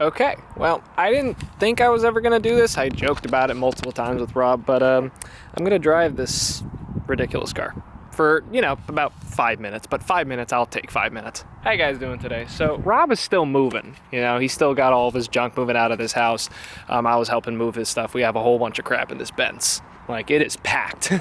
Okay, well, I didn't think I was ever going to do this. I joked about it multiple times with Rob, but I'm going to drive this ridiculous car for, about 5 minutes. But 5 minutes, I'll take 5 minutes. How you guys doing today? So Rob is still moving. He's still got all of his junk moving out of this house. I was helping move his stuff. We have a whole bunch of crap in this Benz. Like, it is packed.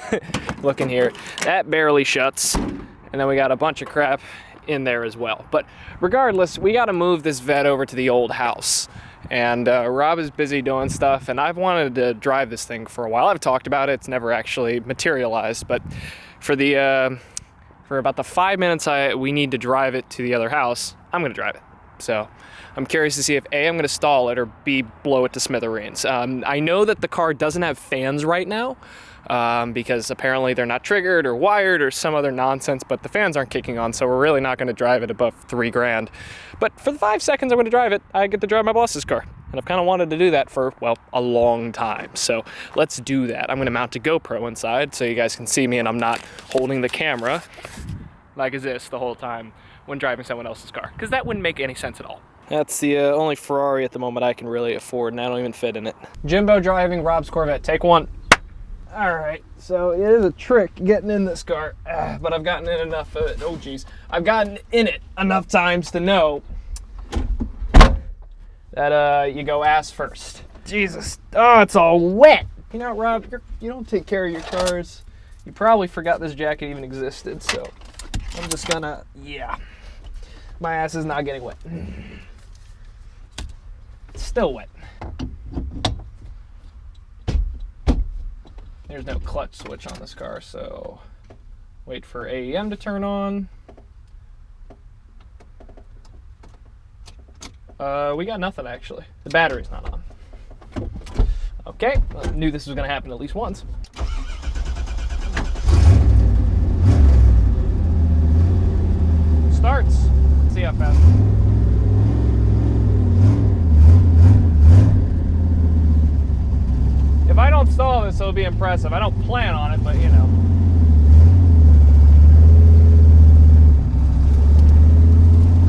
Look in here. That barely shuts. And then we got a bunch of crap in there as well. But regardless, we got to move this vet over to the old house. And Rob is busy doing stuff, and I've wanted to drive this thing for a while. I've talked about it. It's never actually materialized. But for about the 5 minutes we need to drive it to the other house, I'm going to drive it. So I'm curious to see if A, I'm going to stall it, or B, blow it to smithereens. I know that the car doesn't have fans right now, because apparently they're not triggered or wired or some other nonsense, but the fans aren't kicking on, so we're really not going to drive it above $3,000. But for the 5 seconds I'm going to drive it, I get to drive my boss's car. And I've kind of wanted to do that for, well, a long time. So let's do that. I'm going to mount a GoPro inside so you guys can see me and I'm not holding the camera like this the whole time when driving someone else's car, because that wouldn't make any sense at all. That's the only Ferrari at the moment I can really afford, and I don't even fit in it. Jimbo driving Rob's Corvette. Take one. All right, so it is a trick getting in this car, but I've gotten in enough of it. Oh, geez. I've gotten in it enough times to know that you go ass first. Jesus. Oh, it's all wet. Rob, you don't take care of your cars. You probably forgot this jacket even existed, so I'm just gonna, my ass is not getting wet. It's still wet. There's no clutch switch on this car, so wait for AEM to turn on. We got nothing, actually. The battery's not on. Okay, I knew this was going to happen at least once. Starts. Let's see how fast. If I don't stall this, it'll be impressive. I don't plan on it, but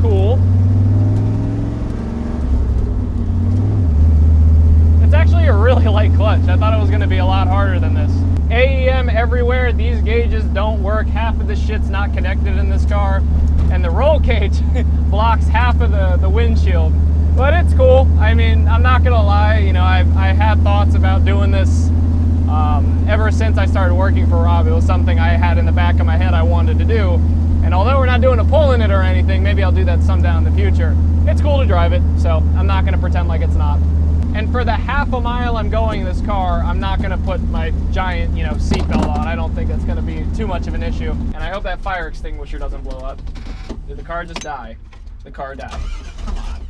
Cool. It's actually a really light clutch. I thought it was going to be a lot harder than this. AEM everywhere. These gauges don't work. Half of the shit's not connected in this car. And the roll cage blocks half of the windshield. But it's cool. I mean, I'm not gonna lie, I had thoughts about doing this ever since I started working for Rob. It was something I had in the back of my head I wanted to do. And although we're not doing a pull in it or anything, maybe I'll do that sometime in the future. It's cool to drive it, so I'm not gonna pretend like it's not. And for the half a mile I'm going in this car, I'm not gonna put my giant, seatbelt on. I don't think that's gonna be too much of an issue. And I hope that fire extinguisher doesn't blow up. Did the car just die? The car died. Come on.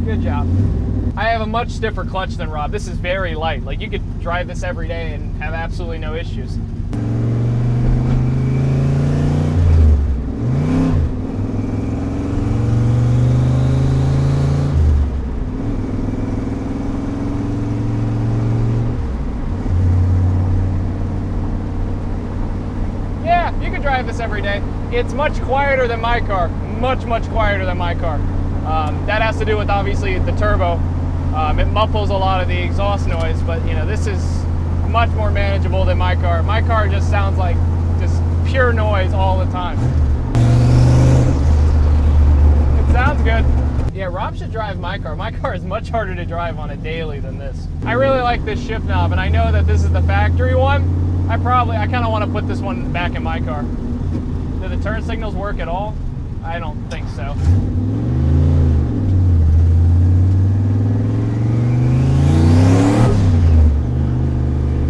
Good job. I have a much stiffer clutch than Rob. This is very light. Like, you could drive this every day and have absolutely no issues. Yeah, you could drive this every day. It's much quieter than my car. Much quieter than my car. That has to do with, obviously, the turbo. It muffles a lot of the exhaust noise, but this is much more manageable than my car. My car just sounds like just pure noise all the time. It sounds good. Yeah, Rob should drive my car. My car is much harder to drive on a daily than this. I really like this shift knob, and I know that this is the factory one. I kind of want to put this one back in my car. Do the turn signals work at all? I don't think so.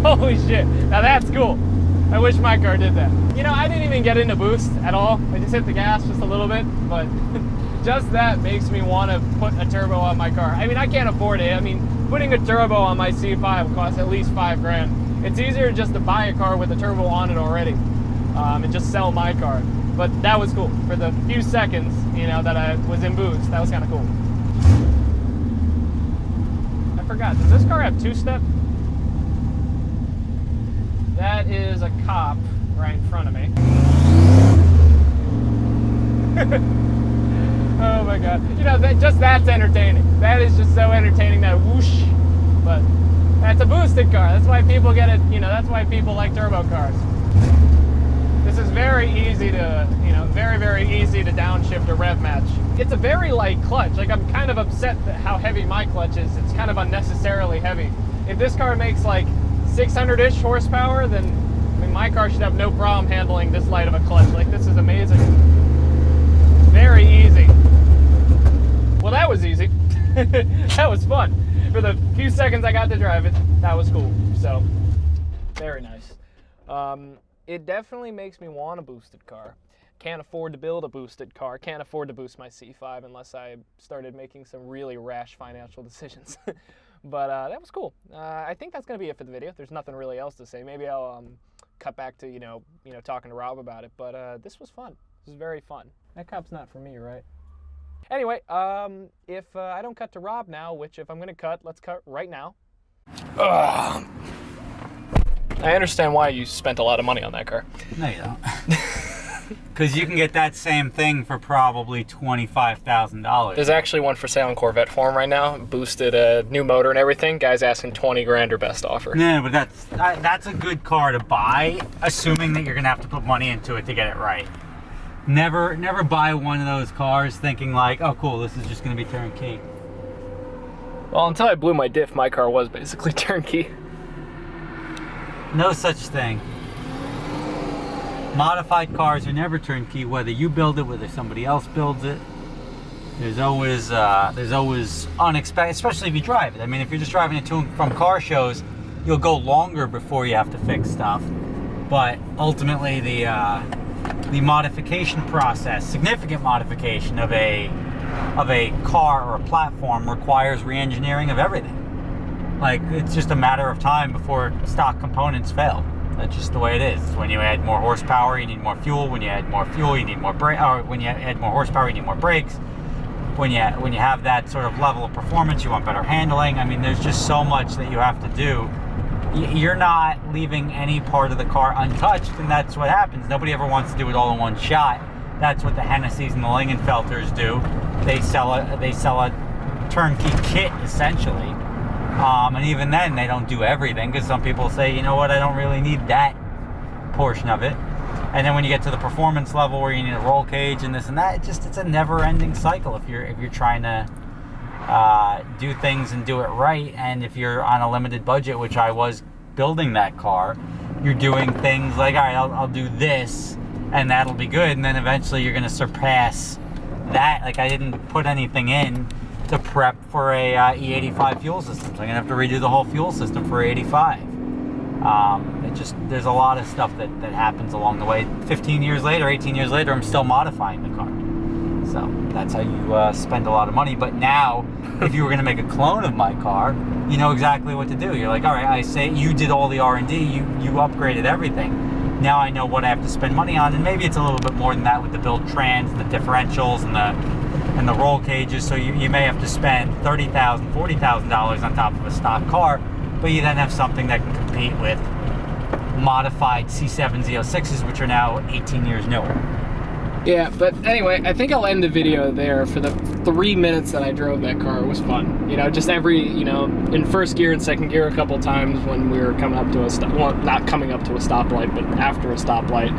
Holy shit, now that's cool. I wish my car did that. I didn't even get into boost at all. I just hit the gas just a little bit, but just that makes me want to put a turbo on my car. I mean, I can't afford it. I mean, putting a turbo on my C5 costs at least $5,000. It's easier just to buy a car with a turbo on it already and just sell my car. But that was cool. For the few seconds, that I was in boost, that was kind of cool. I forgot, does this car have two-step? That is a cop right in front of me. Oh my god. You know, that's entertaining. That is just so entertaining, that whoosh. But that's a boosted car. That's why people get it, you know, that's why people like turbo cars. This is very easy to, you know, very, very easy to downshift a rev match. It's a very light clutch. Like, I'm kind of upset at how heavy my clutch is. It's kind of unnecessarily heavy. If this car makes like 600-ish horsepower, then I mean, my car should have no problem handling this light of a clutch. Like, this is amazing. Very easy. Well, that was easy. That was fun. For the few seconds I got to drive it, that was cool. So, very nice. It definitely makes me want a boosted car. Can't afford to build a boosted car. Can't afford to boost my C5 unless I started making some really rash financial decisions. But that was cool. I think that's going to be it for the video. There's nothing really else to say. Maybe I'll cut back to, you know, talking to Rob about it. But this was fun. This was very fun. That cop's not for me, right? Anyway, if I don't cut to Rob now, which if I'm going to cut, let's cut right now. Ugh. I understand why you spent a lot of money on that car. No, you don't. Because you can get that same thing for probably $25,000. There's actually one for sale in Corvette form right now. Boosted, new motor and everything. Guy's asking 20 grand or best offer. No, but that's a good car to buy, assuming that you're going to have to put money into it to get it right. Never buy one of those cars thinking like, oh cool, this is just going to be turnkey. Well, until I blew my diff, my car was basically turnkey. No such thing. Modified cars are never turnkey, whether you build it, whether somebody else builds it. There's always unexpected, especially if you drive it. I mean, if you're just driving it to and from car shows, you'll go longer before you have to fix stuff. But ultimately, the modification process, significant modification of a car or a platform, requires re-engineering of everything. Like, it's just a matter of time before stock components fail. That's just the way it is. When you add more horsepower, you need more fuel. When you add more fuel, you need more brake. Or when you add more horsepower, you need more brakes. When you have that sort of level of performance, you want better handling. I mean, there's just so much that you have to do. You're not leaving any part of the car untouched, and that's what happens. Nobody ever wants to do it all in one shot. That's what the Hennessy's and the Lingenfelters do. They sell a turnkey kit, essentially. And even then, they don't do everything, because some people say, you know what, I don't really need that portion of it. And then when you get to the performance level where you need a roll cage and this and that, it's a never-ending cycle if you're trying to do things and do it right. And if you're on a limited budget, which I was building that car, you're doing things like, all right, I'll do this, and that'll be good. And then eventually you're going to surpass that. Like, I didn't put anything in to prep for a E85 fuel system. So I'm gonna have to redo the whole fuel system for 85. There's a lot of stuff that happens along the way. 15 years later, 18 years later, I'm still modifying the car. So that's how you spend a lot of money. But now, if you were gonna make a clone of my car, you know exactly what to do. You're like, all right, I say you did all the R&D, you upgraded everything. Now I know what I have to spend money on, and maybe it's a little bit more than that with the build trans and the differentials and the roll cages. So you may have to spend $30,000, $40,000 on top of a stock car, but you then have something that can compete with modified C7 Z06s, which are now 18 years newer. Yeah, but anyway, I think I'll end the video there. For the 3 minutes that I drove that car, it was fun. You know, just in first gear and second gear a couple times when we were coming up to a stop, well, not coming up to a stoplight, but after a stoplight,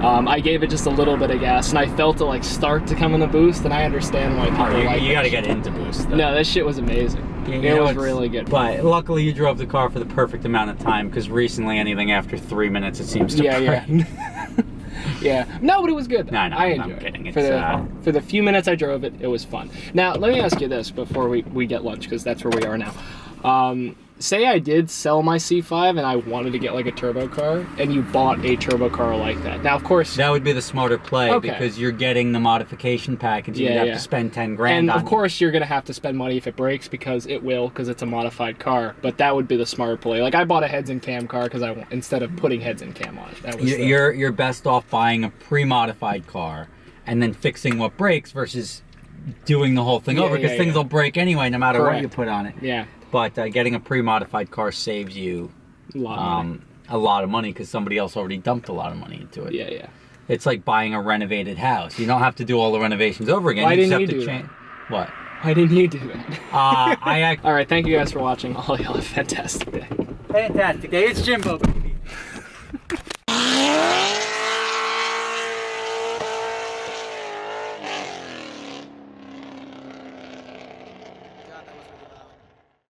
I gave it just a little bit of gas, and I felt it like start to come in a boost, and I understand why people like it. You gotta get into boost, though. No, that shit was amazing. It was really good. But luckily you drove the car for the perfect amount of time, because recently anything after 3 minutes it seems to break. Yeah. Yeah, no, but it was good. No, I enjoyed I'm kidding. it. For the few minutes I drove it, it was fun. Now, let me ask you this before we get lunch, because that's where we are now. Say I did sell my C5 and I wanted to get like a turbo car, and you bought a turbo car like that. Now, of course, that would be the smarter play, because you're getting the modification package. You'd have to spend 10 grand. And of course, you're gonna have to spend money if it breaks, because it will, because it's a modified car. But that would be the smart play. Like, I bought a heads and cam car because instead of putting heads and cam on it. That was you're best off buying a pre-modified car and then fixing what breaks versus doing the whole thing over, because things will break anyway, no matter what you put on it. Yeah. But getting a pre-modified car saves you a lot of money, because somebody else already dumped a lot of money into it. Yeah. it's like buying a renovated house. You don't have to do all the renovations over again. Why you didn't just you have to do change. What? Why didn't you do it? All All right, thank you guys for watching. All y'all have a fantastic day. Fantastic day. It's Jimbo.